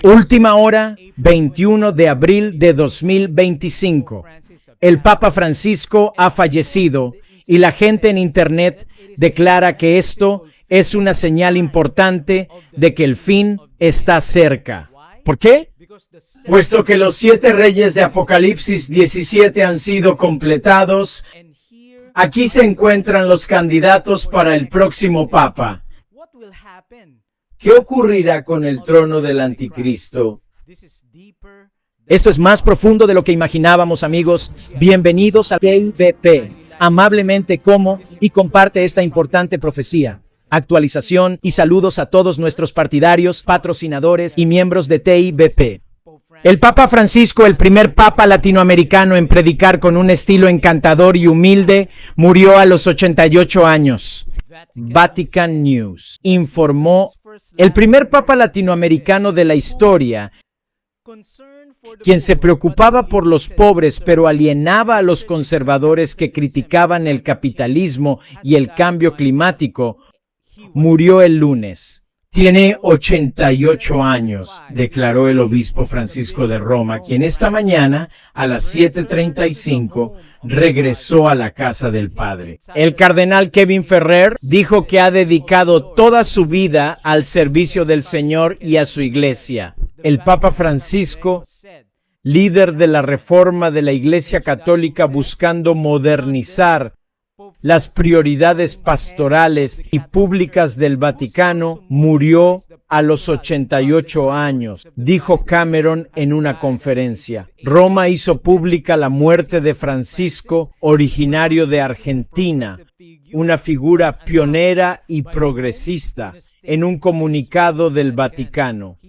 Última hora, 21 de abril de 2025. El Papa Francisco ha fallecido y la gente en Internet declara que esto es una señal importante de que el fin está cerca. ¿Por qué? Puesto que los 7 reyes de Apocalipsis 17 han sido completados, aquí se encuentran los candidatos para el próximo Papa. ¿Qué ocurrirá con el trono del Anticristo? Esto es más profundo de lo que imaginábamos, amigos. Bienvenidos a TIVP. Amablemente como y comparte esta importante profecía. Actualización y saludos a todos nuestros partidarios, patrocinadores y miembros de TIVP. El Papa Francisco, el primer Papa latinoamericano en predicar con un estilo encantador y humilde, murió a los 88 años. Vatican News informó: el primer Papa latinoamericano de la historia, quien se preocupaba por los pobres pero alienaba a los conservadores que criticaban el capitalismo y el cambio climático, murió el lunes. Tiene 88 años, declaró el obispo Francisco de Roma, quien esta mañana, a las 7:35, regresó a la casa del Padre. El cardenal Kevin Ferrer dijo que ha dedicado toda su vida al servicio del Señor y a su iglesia. El Papa Francisco, líder de la reforma de la Iglesia Católica buscando modernizar las prioridades pastorales y públicas del Vaticano, murió a los 88 años, dijo Cameron en una conferencia. Roma hizo pública la muerte de Francisco, originario de Argentina, una figura pionera y progresista, en un comunicado del Vaticano.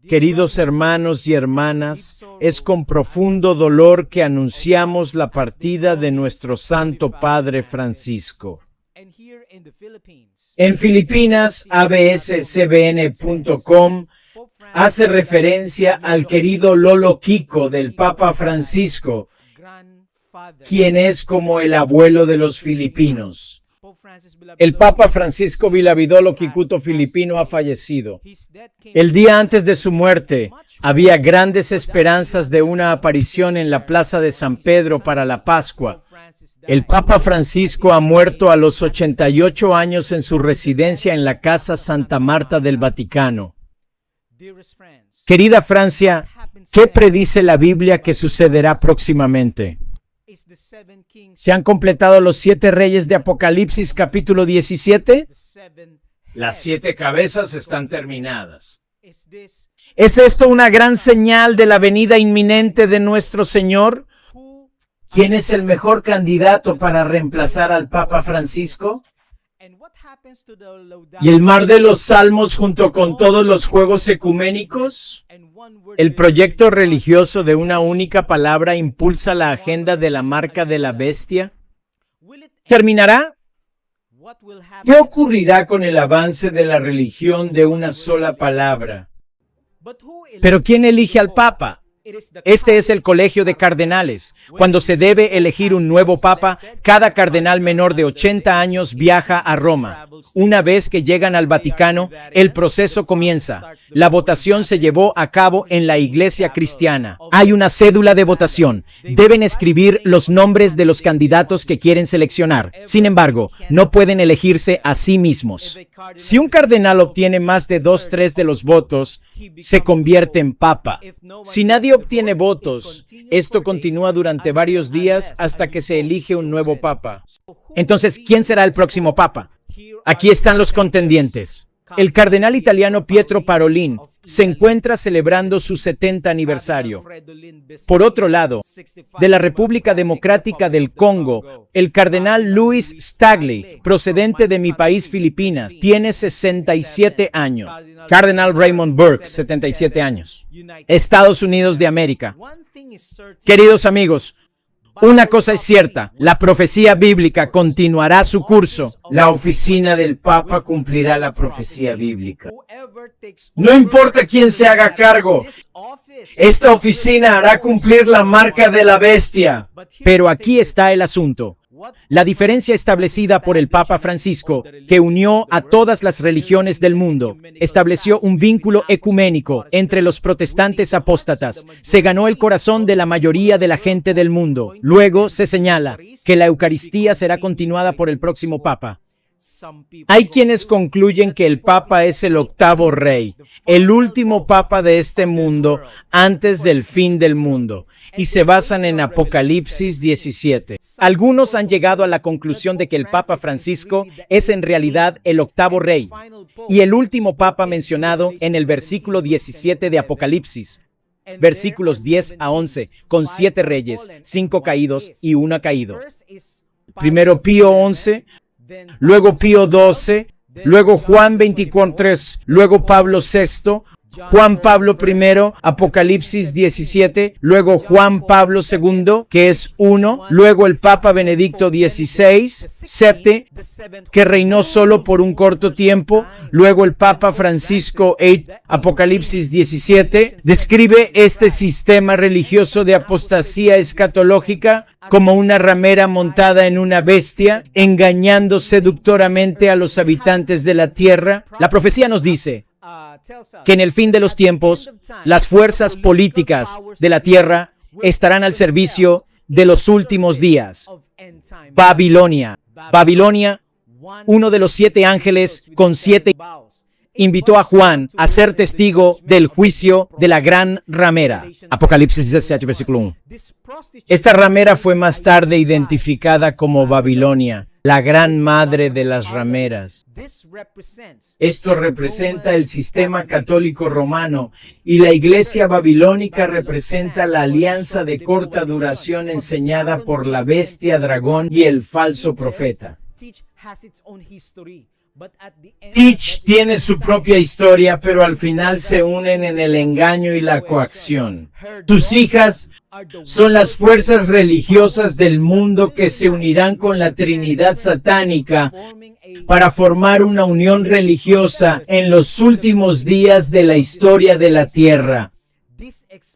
Queridos hermanos y hermanas, es con profundo dolor que anunciamos la partida de nuestro Santo Padre Francisco. En Filipinas, abscbn.com hace referencia al querido Lolo Kiko del Papa Francisco, quien es como el abuelo de los filipinos. El Papa Francisco Vilavidolo Kikuto filipino ha fallecido. El día antes de su muerte, había grandes esperanzas de una aparición en la Plaza de San Pedro para la Pascua. El Papa Francisco ha muerto a los 88 años en su residencia en la Casa Santa Marta del Vaticano. Querida Francia, ¿qué predice la Biblia que sucederá próximamente? ¿Se han completado los 7 reyes de Apocalipsis capítulo 17? Las 7 cabezas están terminadas. ¿Es esto una gran señal de la venida inminente de nuestro Señor? ¿Quién es el mejor candidato para reemplazar al Papa Francisco? ¿Y el mar de los salmos junto con todos los juegos ecuménicos? ¿El proyecto religioso de una única palabra impulsa la agenda de la marca de la bestia? ¿Terminará? ¿Qué ocurrirá con el avance de la religión de una sola palabra? ¿Pero quién elige al Papa? Este es el colegio de cardenales. Cuando se debe elegir un nuevo papa, cada cardenal menor de 80 años viaja a Roma. Una vez que llegan al Vaticano, el proceso comienza. La votación se llevó a cabo en la iglesia cristiana. Hay una cédula de votación. Deben escribir los nombres de los candidatos que quieren seleccionar. Sin embargo, no pueden elegirse a sí mismos. Si un cardenal obtiene más de 2/3 de los votos, se convierte en papa. Si nadie obtiene votos, esto continúa durante varios días hasta que se elige un nuevo papa. Entonces, ¿quién será el próximo papa? Aquí están los contendientes. El cardenal italiano Pietro Parolin se encuentra celebrando su 70 aniversario. Por otro lado, de la República Democrática del Congo, el cardenal Louis Stagley, procedente de mi país Filipinas, tiene 67 años. Cardenal Raymond Burke, 77 años. Estados Unidos de América. Queridos amigos, una cosa es cierta, la profecía bíblica continuará su curso. La oficina del Papa cumplirá la profecía bíblica. No importa quién se haga cargo, esta oficina hará cumplir la marca de la bestia. Pero aquí está el asunto. La diferencia establecida por el Papa Francisco, que unió a todas las religiones del mundo, estableció un vínculo ecuménico entre los protestantes apóstatas, se ganó el corazón de la mayoría de la gente del mundo. Luego se señala que la Eucaristía será continuada por el próximo Papa. Hay quienes concluyen que el Papa es el octavo rey, el último Papa de este mundo antes del fin del mundo, y se basan en Apocalipsis 17. Algunos han llegado a la conclusión de que el Papa Francisco es en realidad el octavo rey y el último Papa mencionado en el versículo 17 de Apocalipsis. Versículos 10 a 11, con 7 reyes, 5 caídos y 1 caído. Primero Pío 11, luego Pío 12, luego Juan 24:3, luego Pablo VI, Juan Pablo I, Apocalipsis 17, luego Juan Pablo II, que es 1, luego el Papa Benedicto XVI, 7, que reinó solo por un corto tiempo, luego el Papa Francisco 8, Apocalipsis 17, describe este sistema religioso de apostasía escatológica como una ramera montada en una bestia, engañando seductoramente a los habitantes de la tierra. La profecía nos dice que en el fin de los tiempos, las fuerzas políticas de la tierra estarán al servicio de los últimos días. Babilonia, uno de los 7 ángeles con 7, invitó a Juan a ser testigo del juicio de la gran ramera. Apocalipsis 17, versículo 1. Esta ramera fue más tarde identificada como Babilonia, la gran madre de las rameras. Esto representa el sistema católico romano y la iglesia babilónica representa la alianza de corta duración enseñada por la bestia dragón y el falso profeta. Teach tiene su propia historia, pero al final se unen en el engaño y la coacción. Sus hijas son las fuerzas religiosas del mundo que se unirán con la Trinidad satánica para formar una unión religiosa en los últimos días de la historia de la tierra.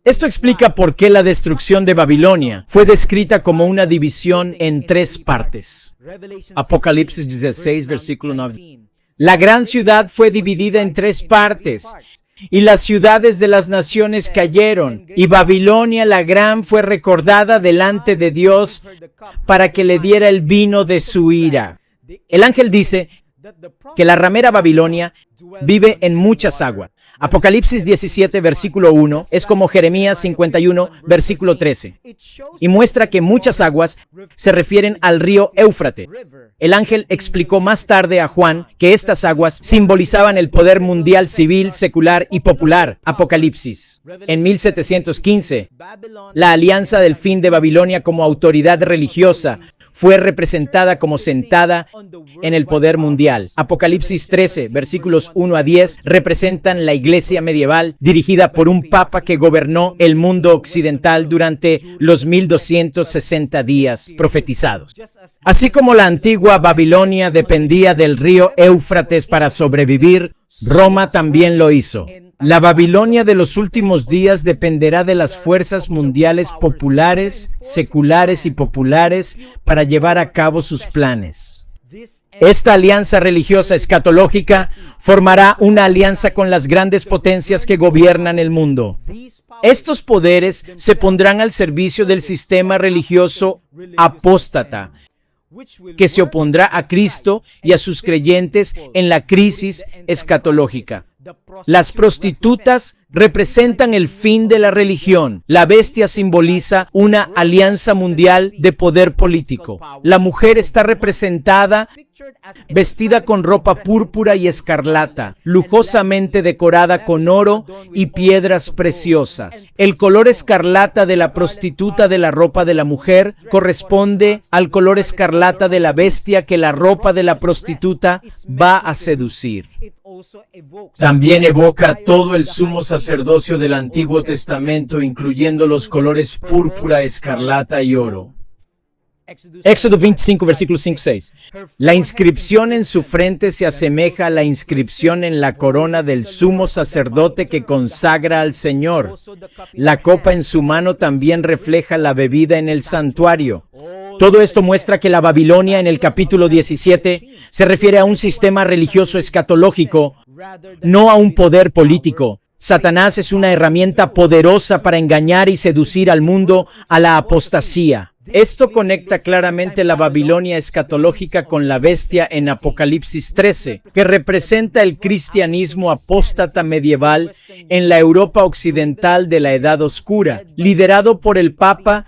Esto explica por qué la destrucción de Babilonia fue descrita como una división en 3 partes. Apocalipsis 16, versículo 9. La gran ciudad fue dividida en 3 partes, y las ciudades de las naciones cayeron, y Babilonia la gran fue recordada delante de Dios para que le diera el vino de su ira. El ángel dice que la ramera Babilonia vive en muchas aguas. Apocalipsis 17, versículo 1, es como Jeremías 51, versículo 13, y muestra que muchas aguas se refieren al río Éufrates. El ángel explicó más tarde a Juan que estas aguas simbolizaban el poder mundial civil, secular y popular. Apocalipsis. En 1715, la alianza del fin de Babilonia como autoridad religiosa fue representada como sentada en el poder mundial. Apocalipsis 13, versículos 1 a 10, representan la iglesia medieval dirigida por un papa que gobernó el mundo occidental durante los 1260 días profetizados. Así como la antigua Babilonia dependía del río Éufrates para sobrevivir, Roma también lo hizo. La Babilonia de los últimos días dependerá de las fuerzas mundiales populares, seculares y populares para llevar a cabo sus planes. Esta alianza religiosa escatológica formará una alianza con las grandes potencias que gobiernan el mundo. Estos poderes se pondrán al servicio del sistema religioso apóstata, que se opondrá a Cristo y a sus creyentes en la crisis escatológica. Las prostitutas representan el fin de la religión. La bestia simboliza una alianza mundial de poder político. La mujer está representada vestida con ropa púrpura y escarlata, lujosamente decorada con oro y piedras preciosas. El color escarlata de la prostituta de la ropa de la mujer corresponde al color escarlata de la bestia que la ropa de la prostituta va a seducir. También evoca todo el sumo sacerdocio del Antiguo Testamento, incluyendo los colores púrpura, escarlata y oro. Éxodo 25, versículos 5-6. La inscripción en su frente se asemeja a la inscripción en la corona del sumo sacerdote que consagra al Señor. La copa en su mano también refleja la bebida en el santuario. Todo esto muestra que la Babilonia en el capítulo 17 se refiere a un sistema religioso escatológico, no a un poder político. Satanás es una herramienta poderosa para engañar y seducir al mundo a la apostasía. Esto conecta claramente la Babilonia escatológica con la bestia en Apocalipsis 13, que representa el cristianismo apóstata medieval en la Europa occidental de la Edad Oscura, liderado por el Papa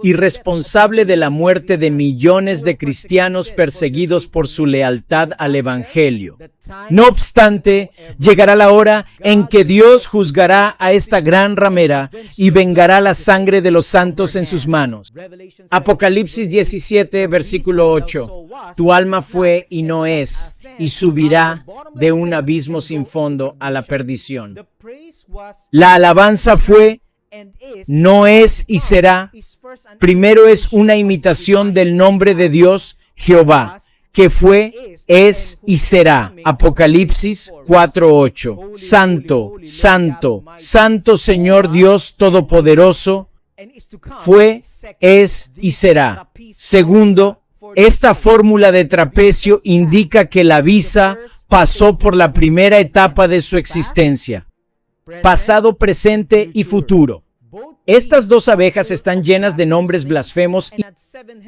y responsable de la muerte de millones de cristianos perseguidos por su lealtad al Evangelio. No obstante, llegará la hora en que Dios juzgará a esta gran ramera y vengará la sangre de los santos en sus manos. Apocalipsis 17, versículo 8. Tu alma fue y no es, y subirá de un abismo sin fondo a la perdición. La alabanza fue, no es y será. Primero es una imitación del nombre de Dios, Jehová, que fue, es y será. Apocalipsis 4:8. Santo, santo, santo Señor Dios Todopoderoso, fue, es y será. Segundo, esta fórmula de trapecio indica que la visa pasó por la primera etapa de su existencia: pasado, presente y futuro. Estas dos abejas están llenas de nombres blasfemos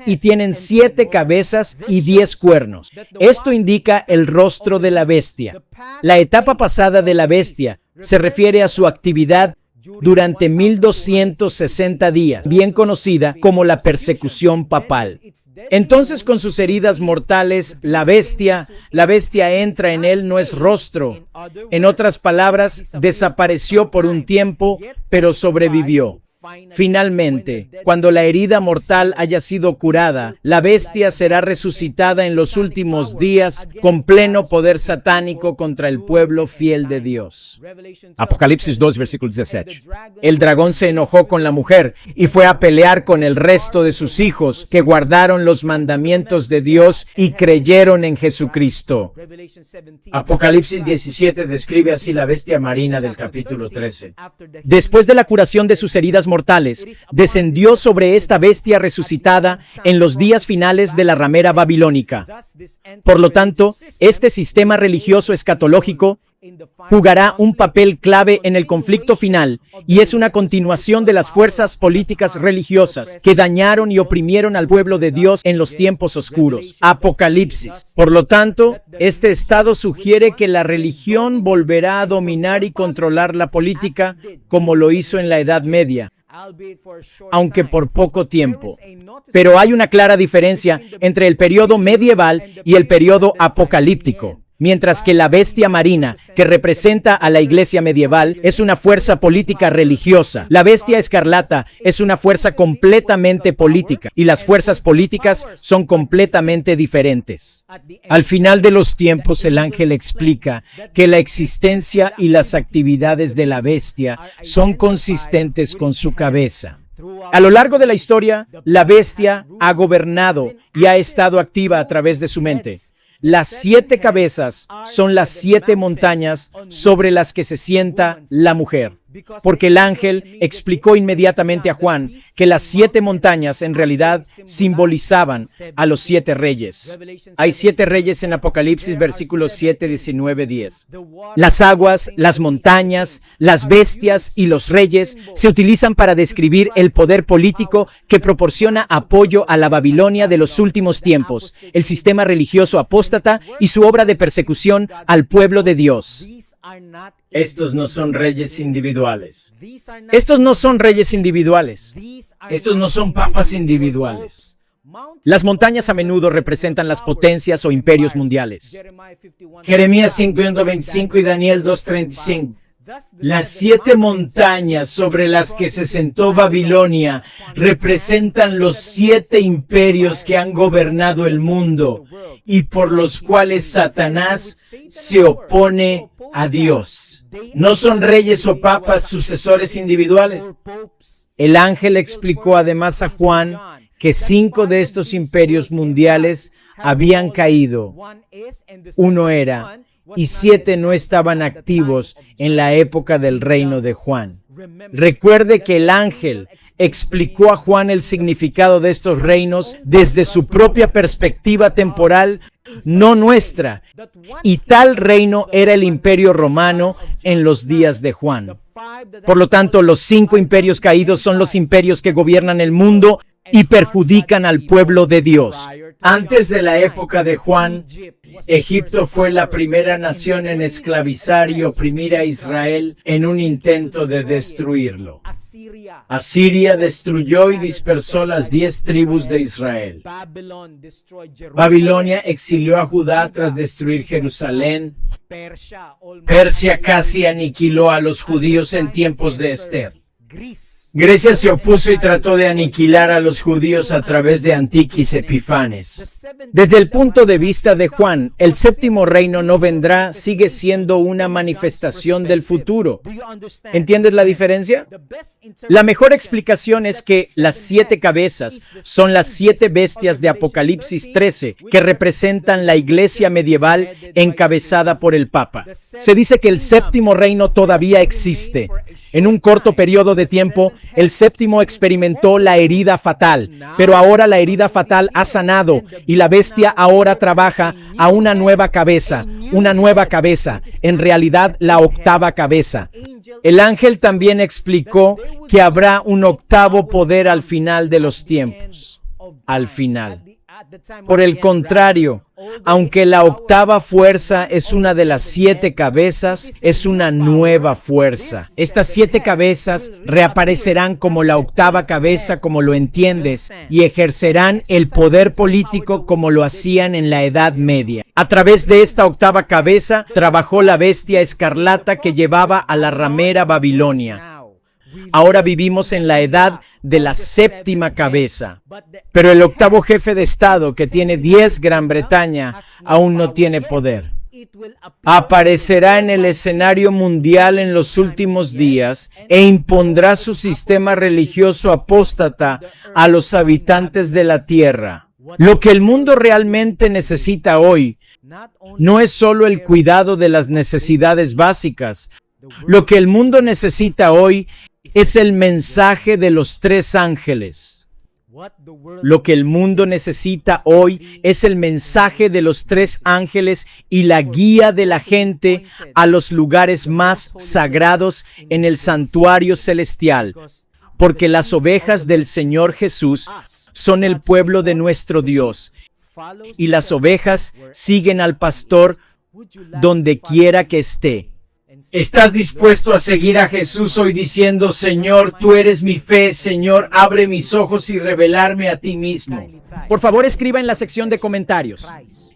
y tienen 7 cabezas y 10 cuernos. Esto indica el rostro de la bestia. La etapa pasada de la bestia se refiere a su actividad durante 1260 días, bien conocida como la persecución papal. Entonces, con sus heridas mortales, la bestia entra en él, no es rostro. En otras palabras, desapareció por un tiempo, pero sobrevivió. Finalmente, cuando la herida mortal haya sido curada, la bestia será resucitada en los últimos días con pleno poder satánico contra el pueblo fiel de Dios. Apocalipsis 2, versículo 17. El dragón se enojó con la mujer y fue a pelear con el resto de sus hijos que guardaron los mandamientos de Dios y creyeron en Jesucristo. Apocalipsis 17 describe así la bestia marina del capítulo 13. Después de la curación de sus heridas mortales, descendió sobre esta bestia resucitada en los días finales de la ramera babilónica. Por lo tanto, este sistema religioso escatológico jugará un papel clave en el conflicto final y es una continuación de las fuerzas políticas religiosas que dañaron y oprimieron al pueblo de Dios en los tiempos oscuros. Apocalipsis. Por lo tanto, este estado sugiere que la religión volverá a dominar y controlar la política como lo hizo en la Edad Media, aunque por poco tiempo. Pero hay una clara diferencia entre el periodo medieval y el periodo apocalíptico. Mientras que la bestia marina, que representa a la iglesia medieval, es una fuerza política religiosa. La bestia escarlata es una fuerza completamente política, y las fuerzas políticas son completamente diferentes. Al final de los tiempos, el ángel explica que la existencia y las actividades de la bestia son consistentes con su cabeza. A lo largo de la historia, la bestia ha gobernado y ha estado activa a través de su mente. Las 7 cabezas son las 7 montañas sobre las que se sienta la mujer, porque el ángel explicó inmediatamente a Juan que las 7 montañas en realidad simbolizaban a los 7 reyes. Hay 7 reyes en Apocalipsis, versículos 7, 19, 10. Las aguas, las montañas, las bestias y los reyes se utilizan para describir el poder político que proporciona apoyo a la Babilonia de los últimos tiempos, el sistema religioso apóstata y su obra de persecución al pueblo de Dios. Estos no son reyes individuales. Estos no son reyes individuales. Estos no son papas individuales. Las montañas a menudo representan las potencias o imperios mundiales. Jeremías 5:25 y Daniel 2:35. Las 7 montañas sobre las que se sentó Babilonia representan los 7 imperios que han gobernado el mundo y por los cuales Satanás se opone a Dios. No son reyes o papas sucesores individuales. El ángel explicó además a Juan que 5 de estos imperios mundiales habían caído. 1 era, y 7 no estaban activos en la época del reino de Juan. Recuerde que el ángel explicó a Juan el significado de estos reinos desde su propia perspectiva temporal, no nuestra, y tal reino era el imperio romano en los días de Juan. Por lo tanto, los 5 imperios caídos son los imperios que gobiernan el mundo y perjudican al pueblo de Dios. Antes de la época de Juan, Egipto fue la primera nación en esclavizar y oprimir a Israel en un intento de destruirlo. Asiria destruyó y dispersó las 10 tribus de Israel. Babilonia exilió a Judá tras destruir Jerusalén. Persia casi aniquiló a los judíos en tiempos de Esther. Grecia se opuso y trató de aniquilar a los judíos a través de Antiquis Epifanes. Desde el punto de vista de Juan, el 7º reino no vendrá, sigue siendo una manifestación del futuro. ¿Entiendes la diferencia? La mejor explicación es que las 7 cabezas son las 7 bestias de Apocalipsis 13, que representan la iglesia medieval encabezada por el Papa. Se dice que el 7º reino todavía existe. En un corto periodo de tiempo, el 7º experimentó la herida fatal, pero ahora la herida fatal ha sanado y la bestia ahora trabaja a una nueva cabeza, en realidad la 8ª cabeza. El ángel también explicó que habrá un 8º poder al final de los tiempos. Al final. Por el contrario, aunque la 8ª fuerza es una de las 7 cabezas, es una nueva fuerza. Estas 7 cabezas reaparecerán como la 8ª cabeza, como lo entiendes, y ejercerán el poder político como lo hacían en la Edad Media. A través de esta 8ª cabeza trabajó la bestia escarlata que llevaba a la ramera Babilonia. Ahora vivimos en la edad de la 7ª cabeza, pero el 8º jefe de Estado, que tiene 10 Gran Bretaña, aún no tiene poder. Aparecerá en el escenario mundial en los últimos días e impondrá su sistema religioso apóstata a los habitantes de la tierra. Lo que el mundo realmente necesita hoy no es solo el cuidado de las necesidades básicas. Lo que el mundo necesita hoy es el mensaje de los 3 ángeles. Lo que el mundo necesita hoy es el mensaje de los 3 ángeles y la guía de la gente a los lugares más sagrados en el santuario celestial, porque las ovejas del Señor Jesús son el pueblo de nuestro Dios, y las ovejas siguen al pastor donde quiera que esté. ¿Estás dispuesto a seguir a Jesús hoy diciendo, Señor, tú eres mi fe, Señor, abre mis ojos y revelarme a ti mismo? Por favor, escriba en la sección de comentarios.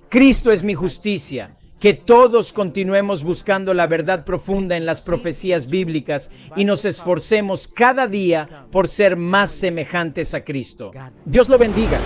Cristo es mi justicia. Que todos continuemos buscando la verdad profunda en las profecías bíblicas y nos esforcemos cada día por ser más semejantes a Cristo. Dios lo bendiga.